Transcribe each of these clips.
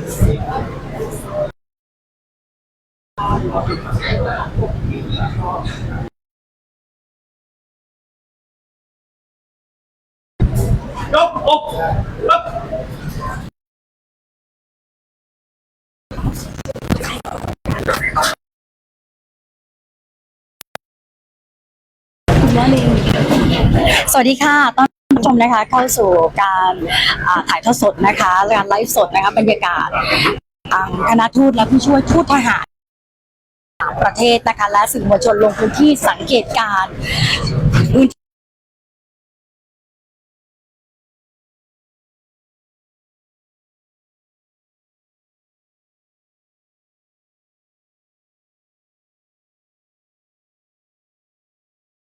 ยกอกสวัสดีค่ะต้อนรับชมนะคะเข้าสู่การถ่ายทอดสดนะคะการไลฟ์สดนะคะบรรยากาศคณะทูตและผู้ช่วยทูตทหารประเทศนะคะและสื่อมวลชนลงพื้นที่สังเกตการณ์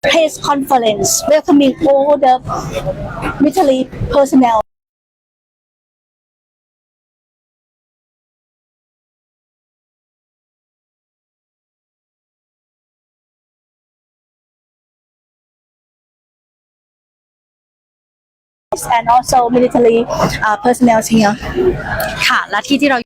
press conference welcoming all the military personnel and also military personnel here ค่ะและที่เรา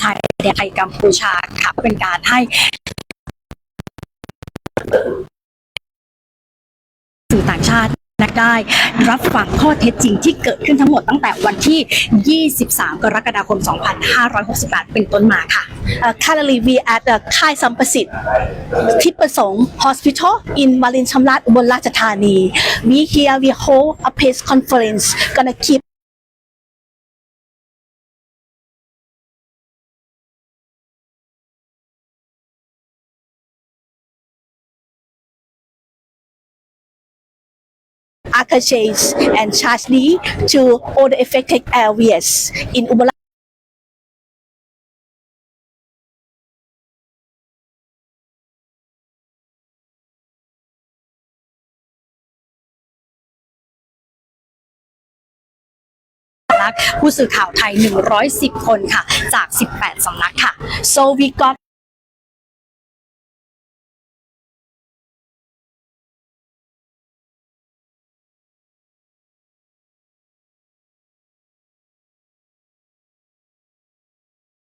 ชายแดนไทยกัมพูชาค่ะเป็นการให้สื่อต่างชาติได้รับฟังข้อเท็จจริงที่เกิดขึ้นทั้งหมดตั้งแต่วันที่ 23 กรกฎาคม 2568 เป็นต้นมาค่ะ Currently we at the ค่ายสัมประสิทธิ์ทิพประสงค์ Hospital in วารินชำราบอุบลราชธานี we hold a press conference gonna keep Akash and Chasdi to all the affected areas in Ubala ผู้สื่อข่าวไทย 110 คนค่ะจาก 18 สำนักค่ะ so we got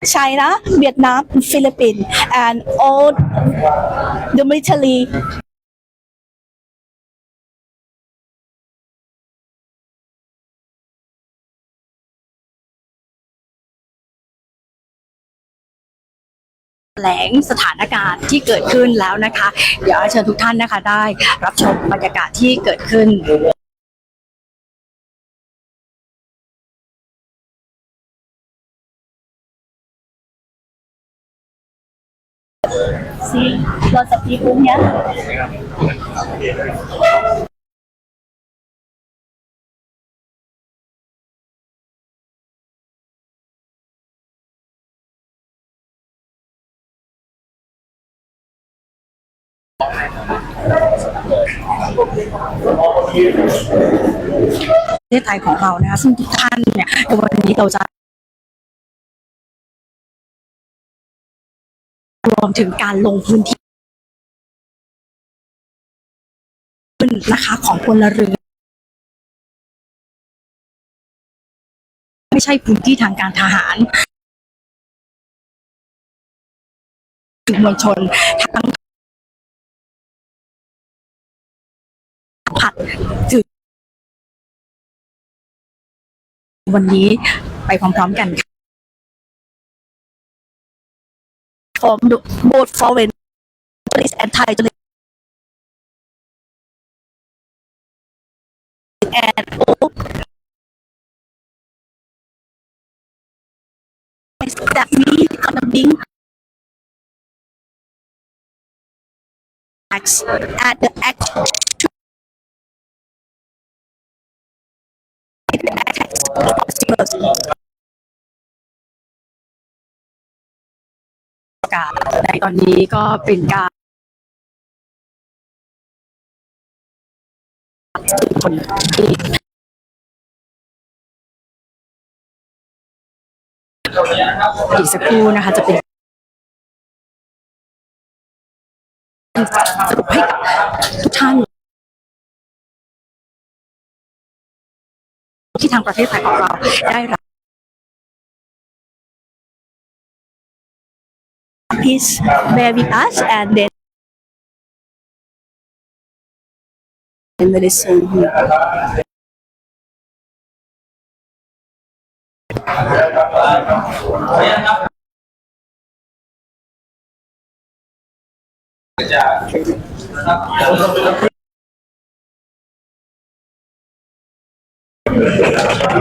China, Vietnam, Philippines, and all the militaryแถลงสถานการณ์ที่เกิดขึ้นแล้วนะคะ เดี๋ยวเชิญทุกท่านนะคะได้รับชมบรรยากาศที่เกิดขึ้นSee, lots of people here. ประเทศไทยของเรานะคะซึ่งทุกท่านเนี่ยในวันนี้เราจะรวมถึงการลงพื้นที่นะคะของพลเรือนไม่ใช่พื้นที่ทางการทหารมวลชนทั้งผัดจุดวันนี้ไปพร้อมๆกันค่ะ from both foreign journalists and Thai journalists and all that we gonna bring acts at the actในตอนนี้ก็เป็นการคนที่อีกสักครู่นะคะจะเป็น สรุปให้กับทุกท่านที่ทางประเทศไทยของเราได้รับ Please bear with us and then very soon.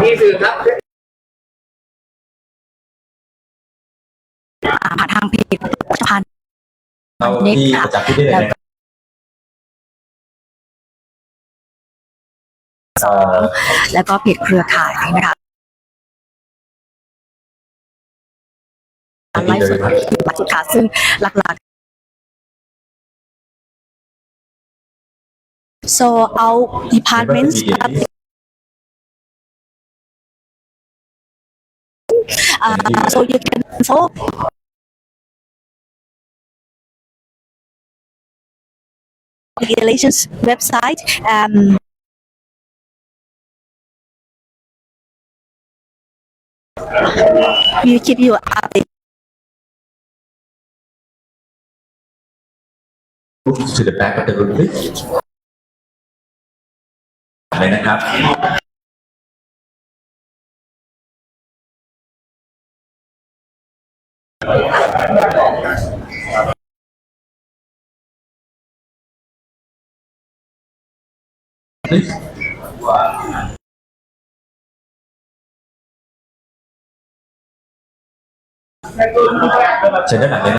นี่คือครับผ่านทางเพจประชาพันธ์ เราที่ประจักษ์ที่ได้เลยแล้วก็เพจเครือข่ายนะคะไลฟ์สดที่วัดสุดค่ะซึ่งหลักๆ so our departments so you can follow relations website we will keep you updated to the back of the room please เลยนะครับเชิญด้านหลังเลย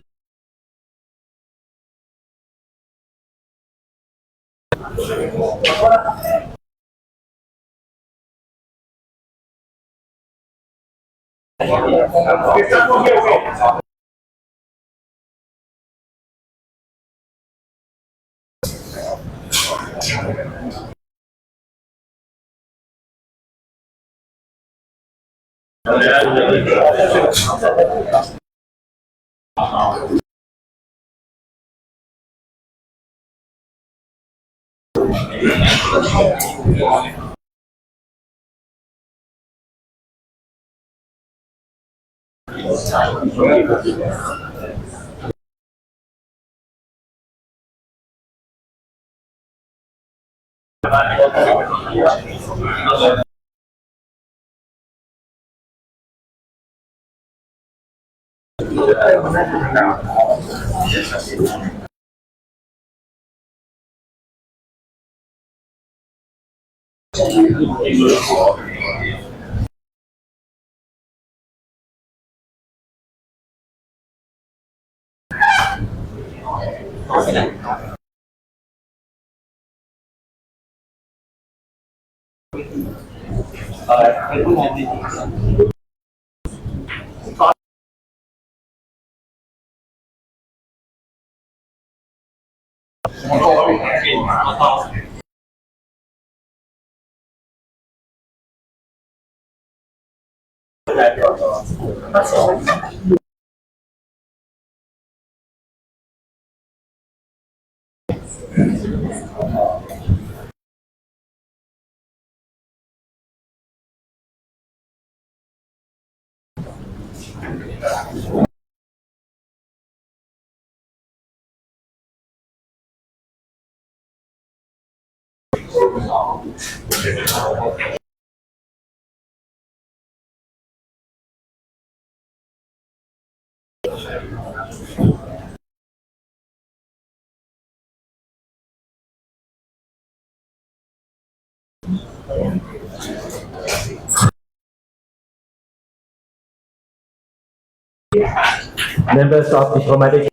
Members of diplomatic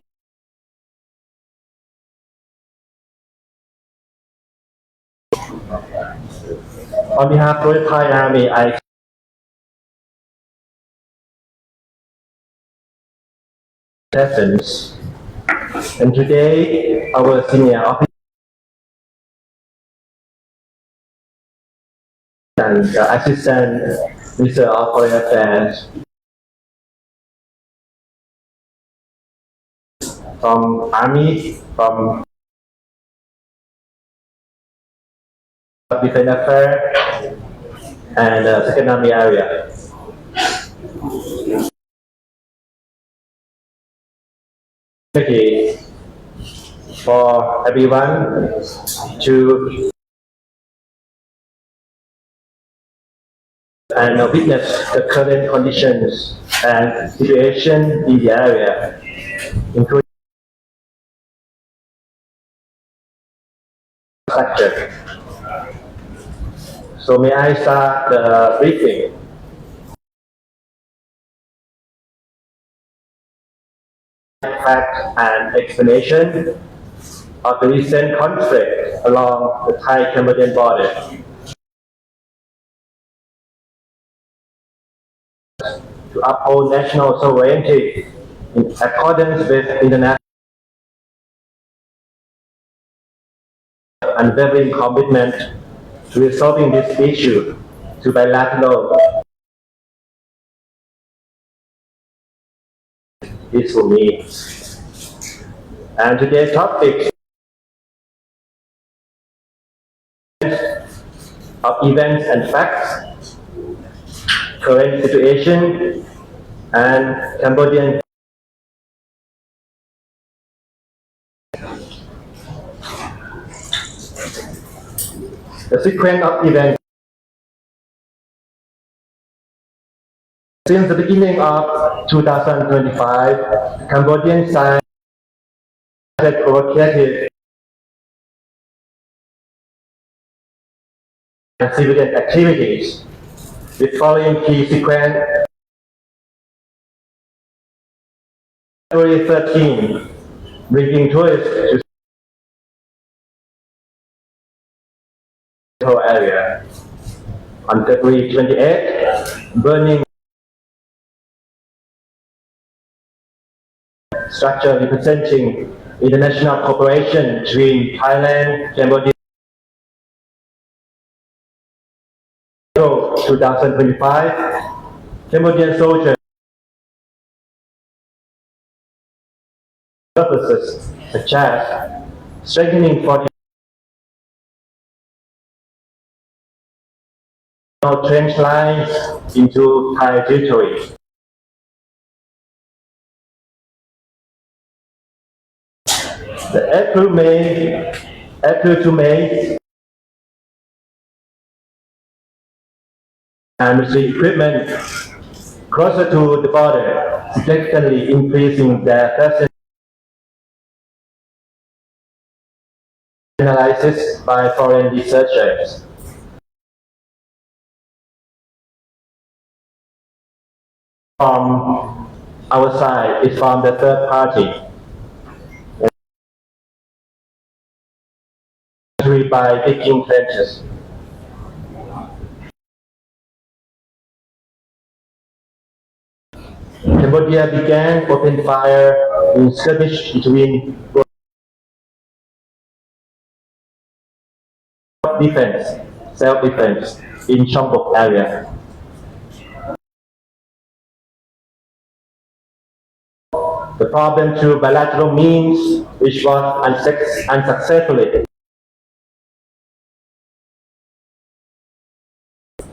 on behalf of the Thai Army, I presence and today our senior officer and the assistant minister of foreign affairs from army from defense affair and second army area. Okay, for everyone to and witness the current conditions and situation in the area, including structure. So may I start the briefing? Fact and explanation of the recent conflict along the Thai-Cambodian border. To uphold national sovereignty in accordance with international unwavering commitment to resolving this issue through bilateral peaceful means. And today's topic of events and facts, current situation, and Cambodian the sequence of events. Since the beginning of 2025, the Cambodian side had provocative and civilian activities with following key sequence. February 13, bringing tourists to the area. On February 28, burning structure representing international cooperation between Thailand, Cambodia. 2025, Cambodian soldiers purposes such as strengthening for trench lines into Thai territory. The April to May and military equipment closer to the border, significantly increasing their presence. Analysis by foreign researchers. From our side, it's from the third party. By digging trenches. Cambodia began open fire in skirmish between self-defense in Chongbuk area. The problem through bilateral means, which was unsuccessfully.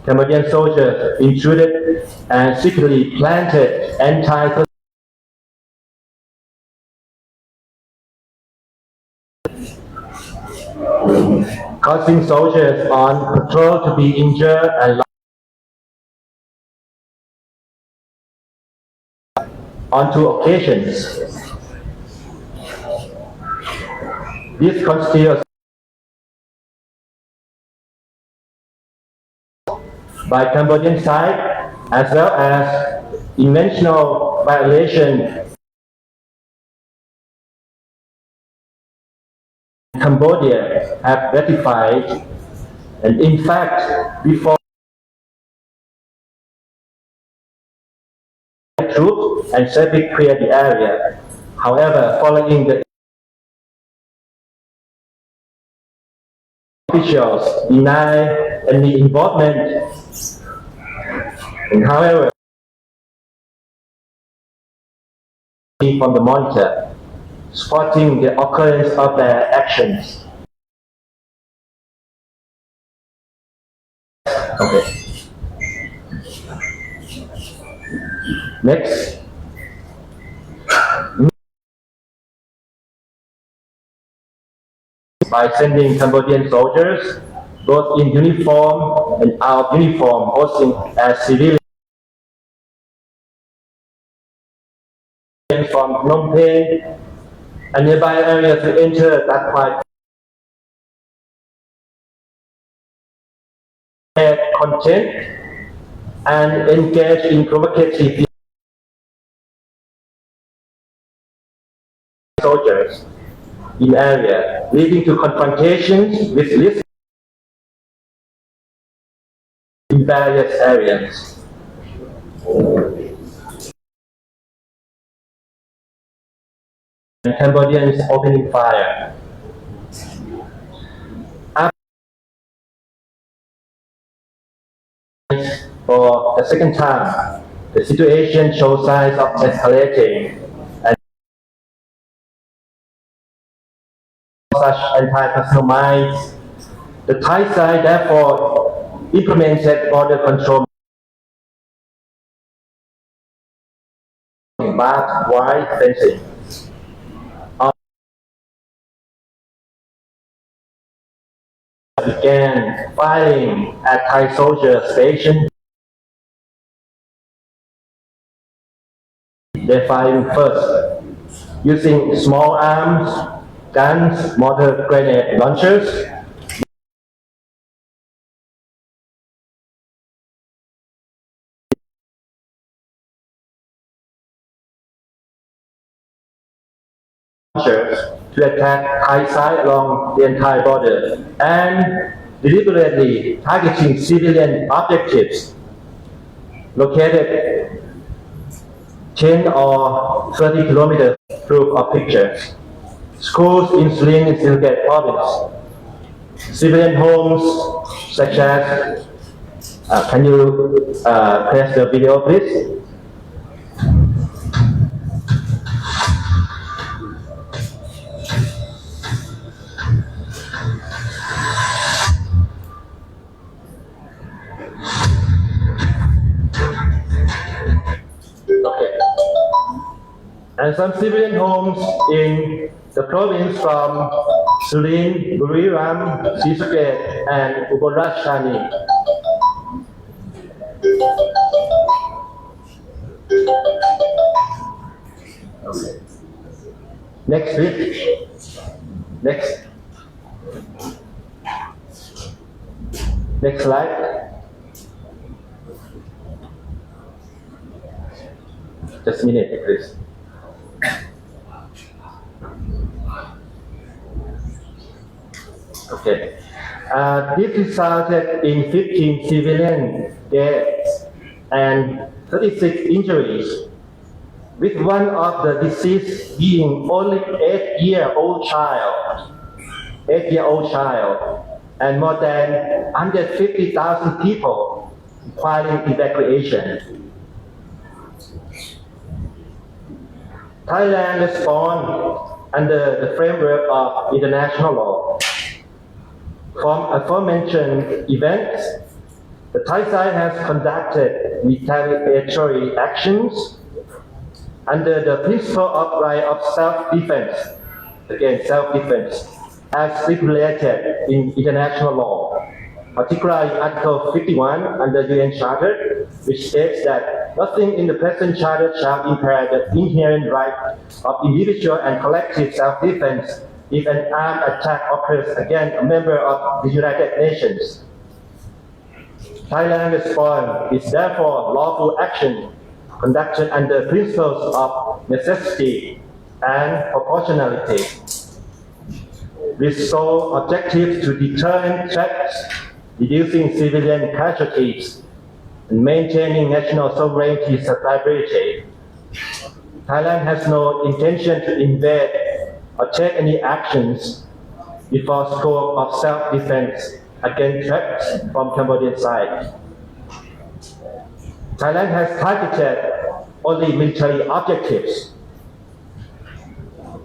Cambodian soldiers intruded and secretly planted anti causing soldiers on patrol to be injured and on 2 occasions. This constitutes by Cambodian side as well as intentional violation. Cambodia have ratified, and in fact, before troops and safely clear the area. However, following the officials deny any involvement, and however, from the monitor, spotting the occurrence of their actions. Okay. Next. By sending Cambodian soldiers, both in uniform and out of uniform, posing as civilians from Phnom Penh and nearby areas to enter that part content and engage in provocative soldiers in area, leading to confrontations with listeners in various areas. And Cambodians opening fire. For the second time, the situation shows signs of escalating and such anti-personnel mines. The Thai side therefore implemented border control barbed wire fencing. Began firing at Thai soldier station. They firing first using small arms, guns, mortar grenade launchers. To attack Thai side along the entire border and deliberately targeting civilian objectives located 10 or 30 kilometers through of pictures. Schools in Surin and Silket province, civilian homes such as, can you press the video please? Okay. And some civilian homes in the province from Surin, Buriram, Sisuket, and Ubon Ratchathani. Okay. Next week. Next. Next slide. Just a minute, please. Okay. This resulted in 15 civilian deaths and 36 injuries, with one of the deceased being only 8-year-old child, and more than 150,000 people requiring evacuation. Thailand responded under the framework of international law. From aforementioned events, the Thai side has conducted retaliatory actions under the principle of right of self-defense, again self-defense, as stipulated in international law, particularly Article 51 under UN Charter, which states that nothing in the present charter shall impair the inherent right of individual and collective self-defense if an armed attack occurs against a member of the United Nations. Thailand's response is therefore lawful action conducted under principles of necessity and proportionality, with sole objective to deter threats, reducing civilian casualties, and maintaining national sovereignty and stability. Thailand has no intention to invade or take any actions before scope of self-defense against threats from Cambodian side. Thailand has targeted only military objectives,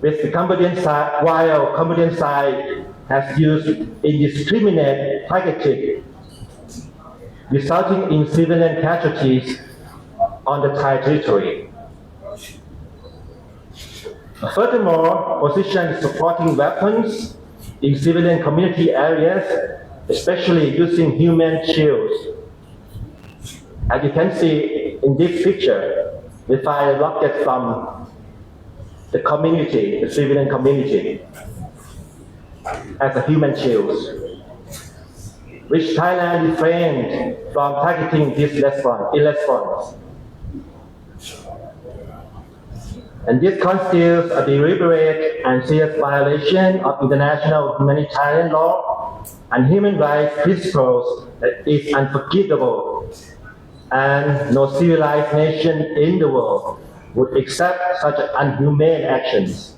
with the Cambodian side, while Cambodian side has used indiscriminate targeting resulting in civilian casualties on the Thai territory. Furthermore, positions supporting weapons in civilian community areas, especially using human shields. As you can see in this picture, they fire rockets from the community, the civilian community, as a human shields, which Thailand refrained from targeting this in response. And this constitutes a deliberate and serious violation of international humanitarian law and human rights principles that is unforgivable, and no civilized nation in the world would accept such inhumane actions.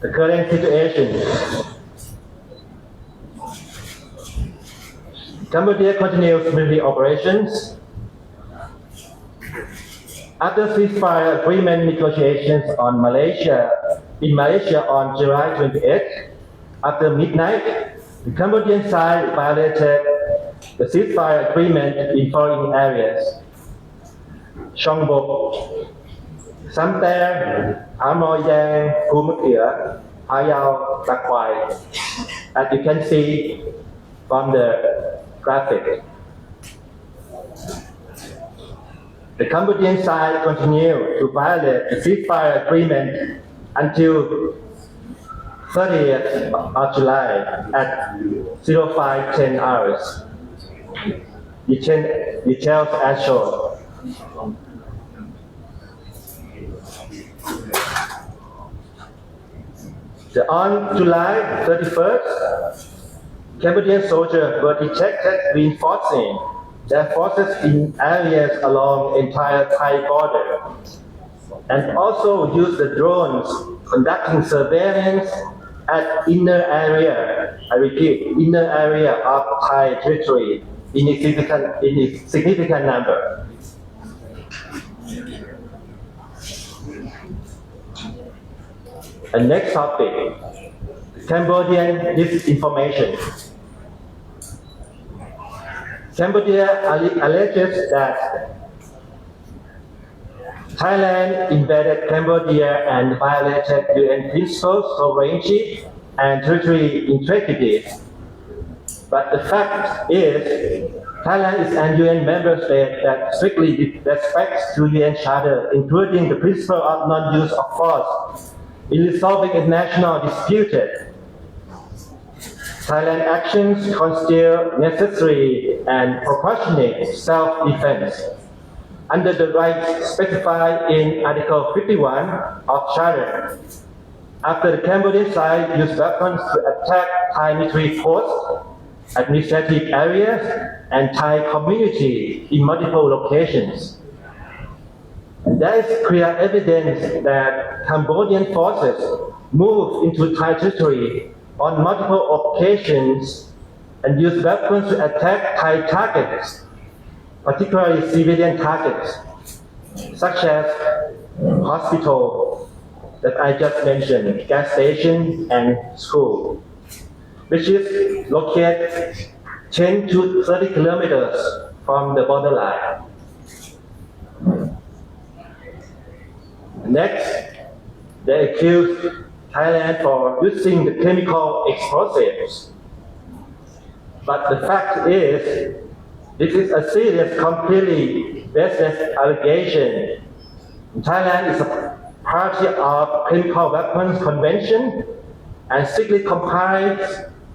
The current situation. Cambodia continues military operations. After ceasefire agreement negotiations in Malaysia on July 28, after midnight, the Cambodian side violated the ceasefire agreement in following areas: Chong Bop, Sam Ter, Amo Yang, Phu Mat Thia, Payao, Tak Kwai, as you can see from the graphic. The Cambodian side continued to violate the ceasefire agreement until 30th of July at 05:10 hours. Details as shown. On July 31st, Cambodian soldiers were detected reinforcing their forces in areas along the entire Thai border, and also used the drones conducting surveillance at inner area, I repeat, inner area of Thai territory in a significant number. And next topic, Cambodian disinformation. Cambodia alleges that Thailand invaded Cambodia and violated UN principles, sovereignty, and territorial integrity. But the fact is, Thailand is an UN member state that strictly respects the UN Charter, including the principle of non-use of force in resolving international disputes. Thailand actions constitute necessary and proportionate self-defense under the rights specified in Article 51 of Charter. After the Cambodian side used weapons to attack Thai military posts, administrative areas, and Thai community in multiple locations. And there is clear evidence that Cambodian forces moved into Thai territory on multiple occasions and used weapons to attack Thai targets, particularly civilian targets, such as hospital that I just mentioned, gas station, and school, which is located 10 to 30 kilometers from the borderline. Next, they accused Thailand for using the chemical explosives. But the fact is, this is a serious, completely baseless allegation. Thailand is a party of Chemical Weapons Convention and strictly complies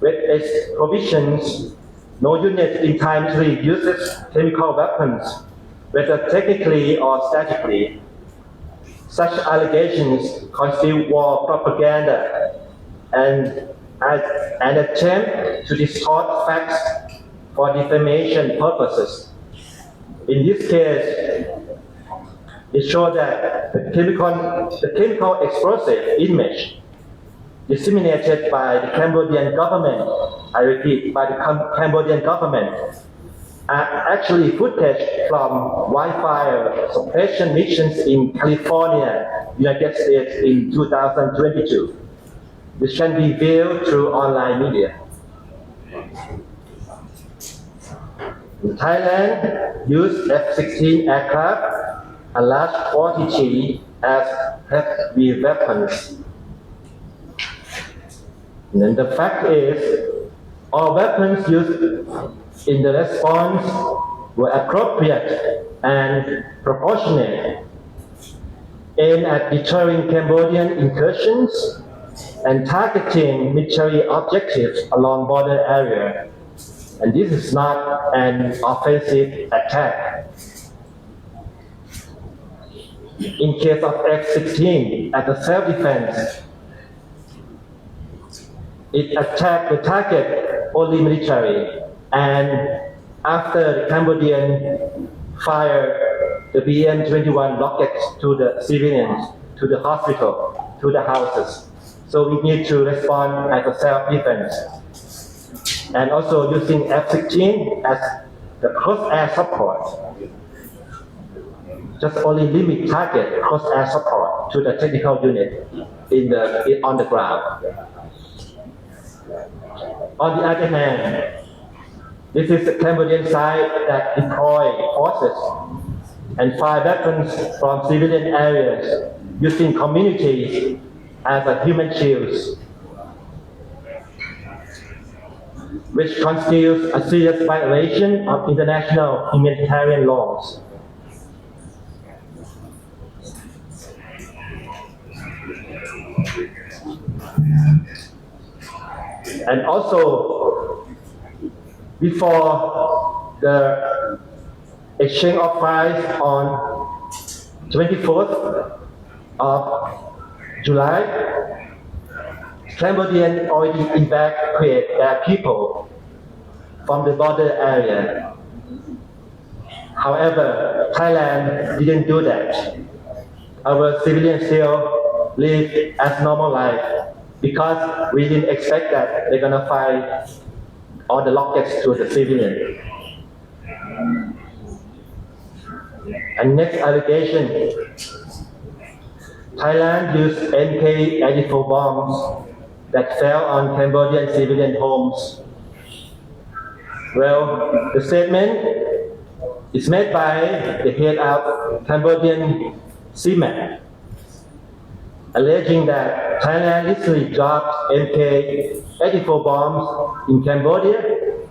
with its provisions. No unit in Thai military uses chemical weapons, whether technically or statically. Such allegations constitute war propaganda and an attempt to distort facts for defamation purposes. In this case, it shows that the chemical explosive image disseminated by the Cambodian government, I repeat, by the Cambodian government, are actually footage from wildfire suppression missions in California, United States in 2022, which can be viewed through online media. Thailand used F-16 aircraft and large quantity as heavy weapons. And then the fact is, all weapons used in the response were appropriate and proportionate, aimed at deterring Cambodian incursions and targeting military objectives along border area. And this is not an offensive attack. In case of F-16, as a self-defense, it attacked the target only military, and after the Cambodian fired the BM-21 rockets to the civilians, to the hospital, to the houses. So we need to respond as a self-defense. And also using F-16 as the close air support. Just only limit target close air support to the technical unit on the ground. On the other hand, this is the Cambodian side that deploy forces and fire weapons from civilian areas using communities as a human shields, which constitutes a serious violation of international humanitarian laws. And also, before the exchange of fires on 24th of July, Cambodian already evacuated their people from the border area. However, Thailand didn't do that. Our civilians still live as normal life because we didn't expect that they're gonna fire all the rockets to the civilian. And next allegation, Thailand used MK-84 bombs that fell on Cambodian civilian homes. Well, the statement is made by the head of Cambodian CMAC, alleging that Thailand literally dropped MK-84 bombs in Cambodia,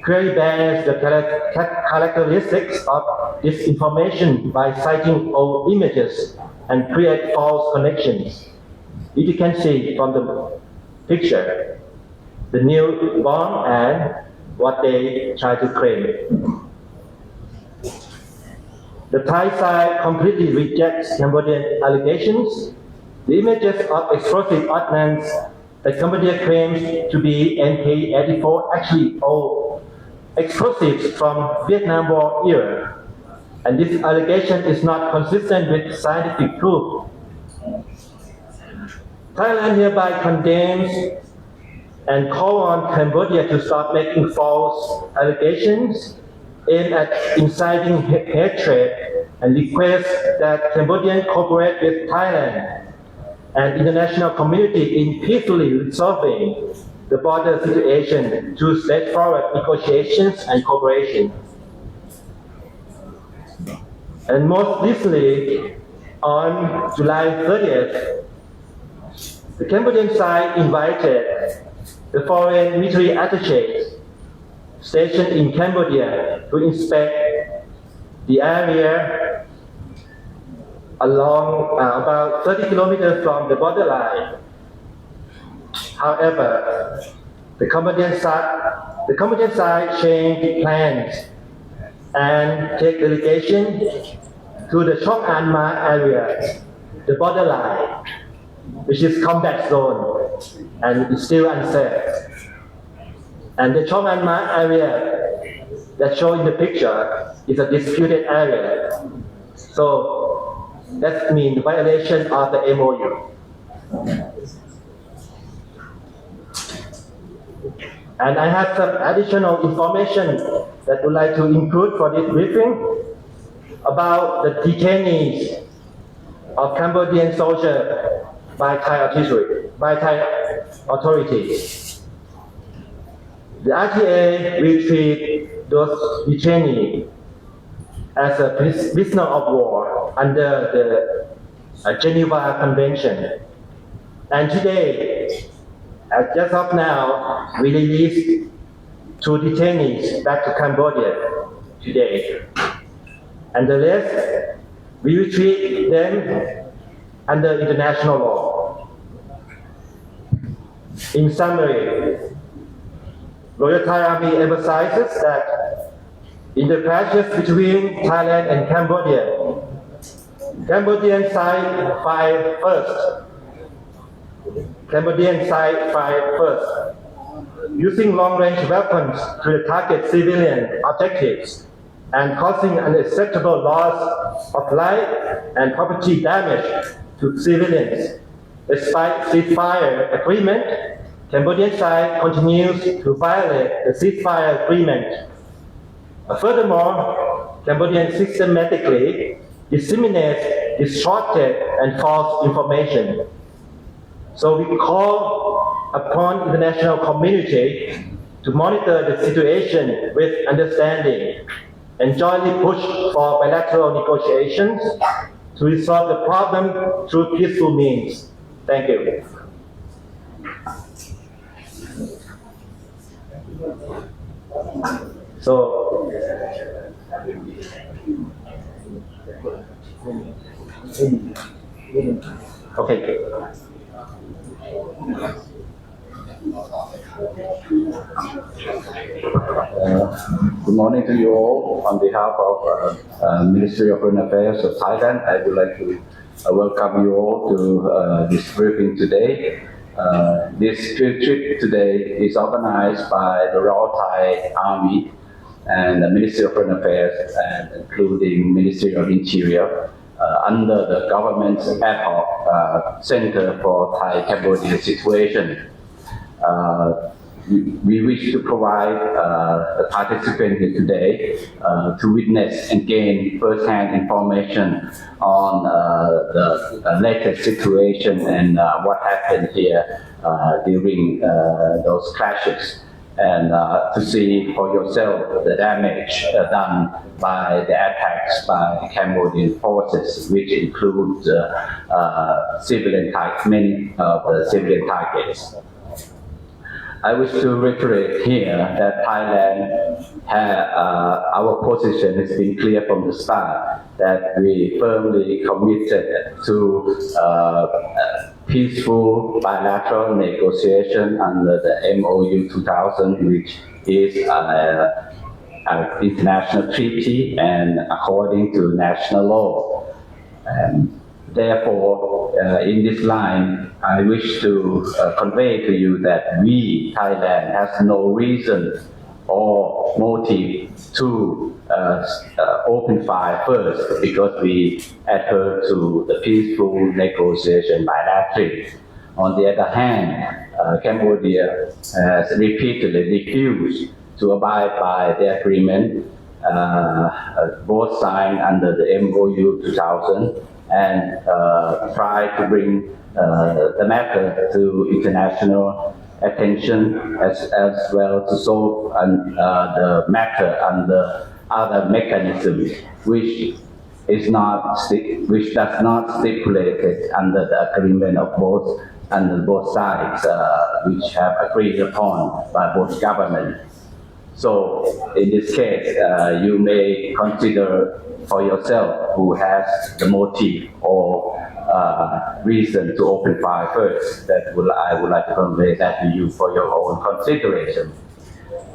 clearly bears the characteristics of disinformation by citing old images and create false connections. You can see from the picture the new bomb and what they try to claim. The Thai side completely rejects Cambodian allegations. The images of explosive ordnance that Cambodia claims to be MK-84 actually all explosives from Vietnam War era. And this allegation is not consistent with scientific proof. Thailand hereby condemns and call on Cambodia to stop making false allegations aimed at inciting hatred and request that Cambodians cooperate with Thailand and international community in peacefully resolving the border situation through straightforward negotiations and cooperation. And most recently, on July 30th, the Cambodian side invited the foreign military attaché stationed in Cambodia to inspect the area along about 30 kilometers from the borderline. However, the Cambodian side changed plans and take delegation to the Chong An Ma area, the borderline, which is combat zone and is still unsafe. And the Chong An Ma area that shown in the picture is a disputed area. So that means violation of the MOU. And I have some additional information that I would like to include for this briefing about the detainees of Cambodian soldiers by Thai authorities. The RTA will treat those detainees as a prisoner of war under the Geneva Convention. And today, just of now, we released 2 detainees back to Cambodia today. And the rest, we will treat them under international law. In summary, Royal Thai Army emphasizes that in the clashes between Thailand and Cambodia, Cambodian side fired first. Cambodian side fired first, using long-range weapons to target civilian objectives and causing unacceptable loss of life and property damage to civilians. Despite ceasefire agreement, Cambodian side continues to violate the ceasefire agreement. Furthermore, Cambodian systematically disseminates distorted and false information. So we call upon international community to monitor the situation with understanding and jointly push for bilateral negotiations to resolve the problem through peaceful means. Thank you. So, okay. Good morning to you all. On behalf of Ministry of Foreign Affairs of Thailand, I would like to welcome you all to this briefing today. This field trip today is organized by the Royal Thai Army and the Ministry of Foreign Affairs, and including Ministry of Interior, under the government's ad hoc Center for Thai-Cambodia Situation. We wish to provide the participants here today to witness and gain first-hand information on the latest situation and what happened here during those clashes, and to see for yourself the damage done by the attacks by Cambodian forces, which includes many of the civilian targets. I wish to reiterate here that Thailand our position has been clear from the start that we firmly committed to peaceful bilateral negotiation under the MOU 2000, which is an international treaty and according to national law. Therefore, in this line, I wish to convey to you that we, Thailand, has no reason or motive to open fire first, because we adhere to the peaceful negotiation bilaterally. On the other hand, Cambodia has repeatedly refused to abide by the agreement, both signed under the MOU 2000, and try to bring the matter to international attention as well to solve the matter under other mechanisms which does not stipulate it under the agreement of both sides, which have agreed upon by both governments. So in this case, you may consider for yourself who has the motive or reason to open fire first. I would like to convey that to you for your own consideration.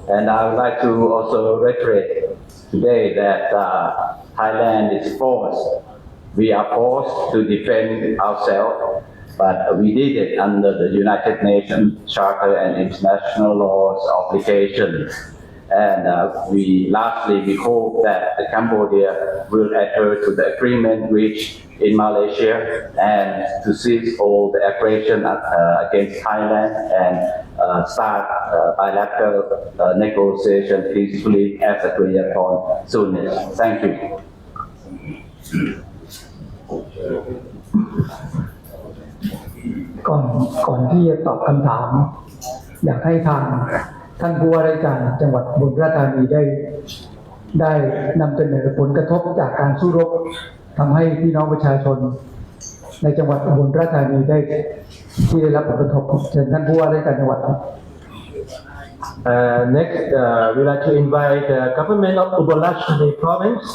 And I would like to also reiterate today that Thailand is forced. We are forced to defend ourselves, but we did it under the United Nations Charter and international laws obligations. And lastly, we hope that Cambodia will adhere to the agreement reached in Malaysia and to cease all the aggression against Thailand and start bilateral negotiation peacefully as agreed upon soonest. Thank you. ก่อนที่จะตอบคำถามอยากให้ทาง ท่านผู้ว่าราชการจังหวัดอุบลราชธานีได้นำเสนอผลกระทบจากการสู้รบทำให้พี่น้องประชาชนในจังหวัดอุบลราชธานีได้รับผลกระทบเชิญท่านผู้ว่าราชการจังหวัดครับ Next, we'd like to invite the government of Ubon Ratchathani province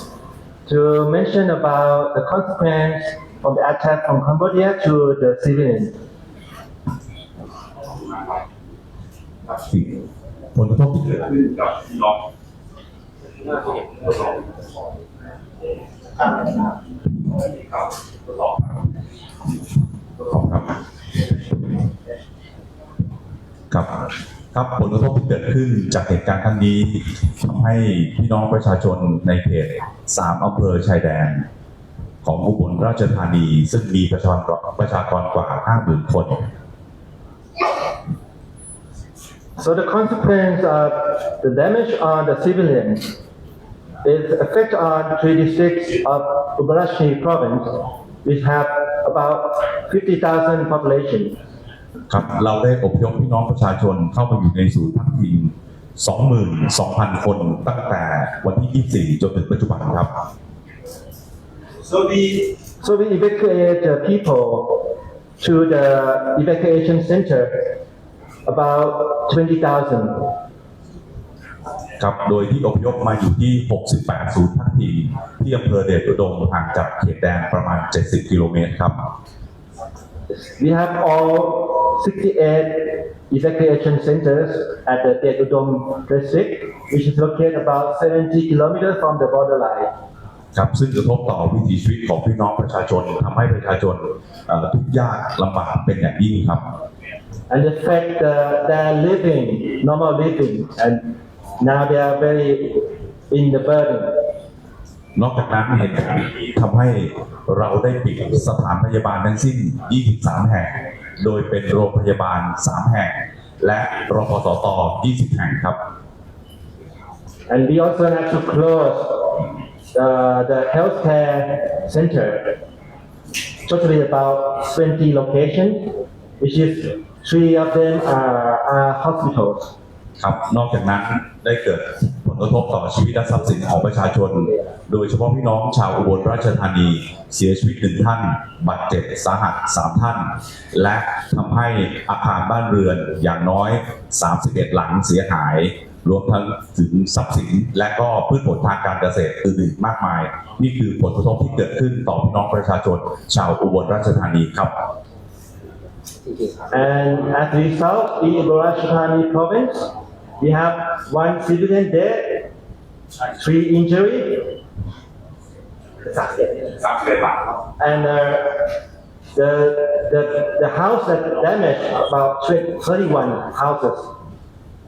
to mention about the consequence from the attack from Cambodia to the civilians. ผลกระทบที่เกิดขึ้นกับพี่น้องครับผลกระทบที่เกิดขึ้นจากเหตุการณ์ครั้งนี้ทำให้พี่น้องประชาชนในเขต3อำเภอชายแดนของอุบลราชธานีซึ่งมีประชากรกว่า 50,000 คน So the consequence of the damage on the civilians is effect on 3 districts of Ubon Ratchathani province, which have about 50,000 population. ครับเราได้อพยพพี่น้องประชาชนเข้าไปอยู่ในศูนย์พักพิง 22,000 คนตั้งแต่วันที่ 24 จนถึงปัจจุบันครับ So we evacuate the people to the evacuation center about 20,000. ครับโดยที่อพยพมาอยู่ที่ 68 ศูนย์พักพิงที่อำเภอเดชอุดมห่างจากเขตแดนประมาณ 70 กิโลเมตรครับ We have all 68 evacuation centers at the Det Udom district, which is located about 70 kilometers from the borderline. ครับซึ่งกระทบต่อวิถีชีวิตของพี่น้องประชาชนทำให้ประชาชนทุกข์ยากลำบากเป็นอย่างยิ่งครับ And affect their living, normal living, and now they are very in the burden. นอกจากนั้นเหตุการณ์นี้ทำให้เราได้ปิดสถานพยาบาลทั้งสิ้น 23 แห่ง โดยเป็นโรงพยาบาล 3 แห่ง และรพสต 20 แห่งครับ And we also have to close the healthcare center, totally about 20 locations, which is 3 of them are hospitals. ครับนอกจากนั้นได้เกิดผลกระทบต่อชีวิตและทรัพย์สินของประชาชน โดยเฉพาะพี่น้องชาวอุบลราชธานีเสียชีวิต1 ท่านบาดเจ็บสาหัส3 ท่าน และทำให้อาคารบ้านเรือนอย่างน้อย31 หลังเสียหายรวมทั้งถึงทรัพย์สินและก็พืชผลทางการเกษตรอื่นๆมากมายนี่คือผลกระทบที่เกิดขึ้นต่อพี่น้องประชาชนชาวอุบลราชธานีครับ And as a result, in Ubon Ratchathani province, we have 1 civilian dead, 3 injured, and the house that damaged about 31 houses,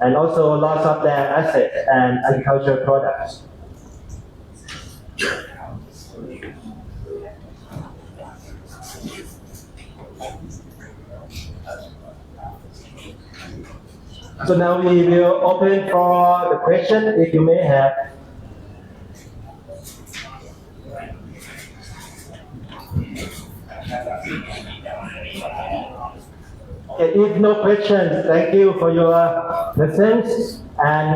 and also loss of their assets and agricultural products. So now we will open for the question if you may have. Okay, if no question, thank you for your presence. And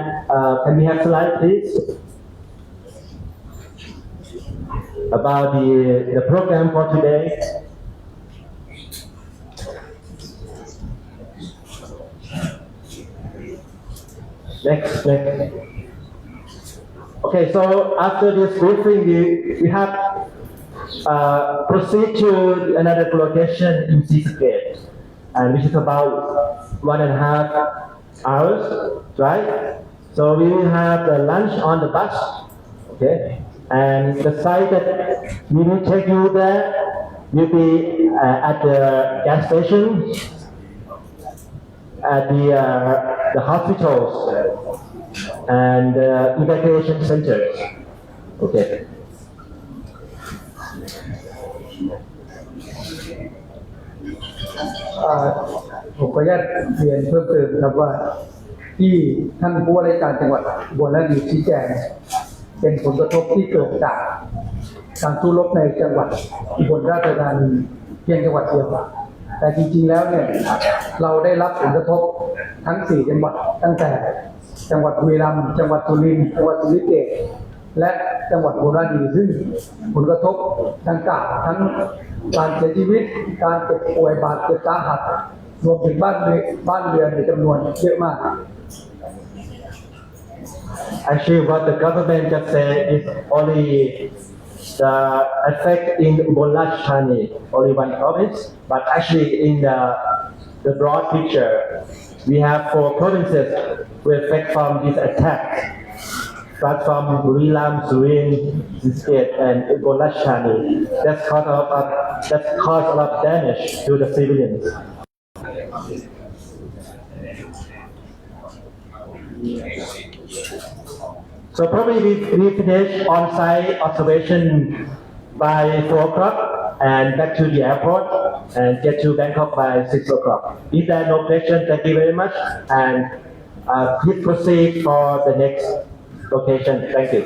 can we have slide, please? About the program for today. Next. Okay, so after this briefing, we have proceed to another location in Seascape, and which is about 1.5 hours, right? So we will have the lunch on the bus, okay? And the site that we will take you there will be at the gas station, at the hospitals, and evacuation centers. Okay. ผมขออนุญาตเรียนเพิ่มเติมครับว่าที่ท่านผู้ว่าราชการจังหวัดอุบลราชธานีชี้แจงเป็นผลกระทบที่เกิดจากการสู้รบในจังหวัดอุบลราชธานีเพียงจังหวัดเดียว แต่จริงๆแล้วเนี่ยเราได้รับผลกระทบทั้ง4จังหวัดตั้งแต่จังหวัดบุรีรัมย์จังหวัดสุรินทร์จังหวัดศรีสะเกษและจังหวัดอุบลราชธานีซึ่งผลกระทบดังกล่าวทั้งการเสียชีวิตการเจ็บป่วยบาดเจ็บสาหัสรวมถึงบ้านเรือนในจำนวนเยอะมาก Actually, what the government just said is only the effect in Ubon Ratchathani, only one province, but actually in the broad picture, we have 4 provinces who affect from this attack. But from Buri Ram, Surin, State, and Ubon Ratchathani, that's caused a lot of damage to the civilians. So probably we finish on-site observation by 4 o'clock and back to the airport and get to Bangkok by 6 o'clock. If there are no questions, thank you very much and please proceed for the next location. Thank you.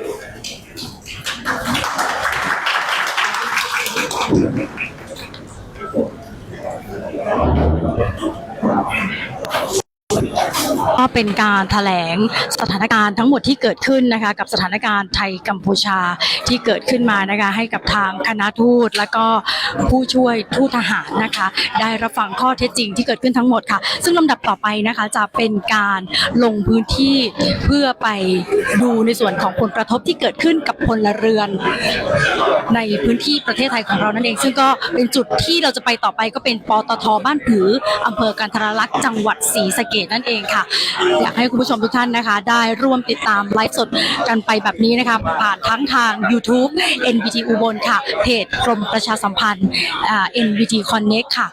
ก็เป็นการแถลงสถานการณ์ทั้งหมดที่เกิดขึ้นนะคะกับสถานการณ์ไทยกัมพูชาที่เกิดขึ้นมานะคะให้กับทางคณะทูตและก็ผู้ช่วยทูตทหารนะคะได้รับฟังข้อเท็จจริงที่เกิดขึ้นทั้งหมดค่ะซึ่งลำดับต่อไปนะคะจะเป็นการลงพื้นที่เพื่อไปดูในส่วนของผลกระทบที่เกิดขึ้นกับพลเรือนในพื้นที่ประเทศไทยของเรานั่นเองซึ่งก็เป็นจุดที่เราจะไปต่อไปก็เป็นปตท.บ้านผืออำเภอกันทรลักษณ์จังหวัดศรีสะเกษนั่นเองค่ะอยากให้คุณผู้ชมทุกท่านนะคะได้ร่วมติดตามไลฟ์สดกันไปแบบนี้นะคะผ่านทั้งทาง YouTube NBT อุบลค่ะเพจกรมประชาสัมพันธ์NBT Connect ค่ะ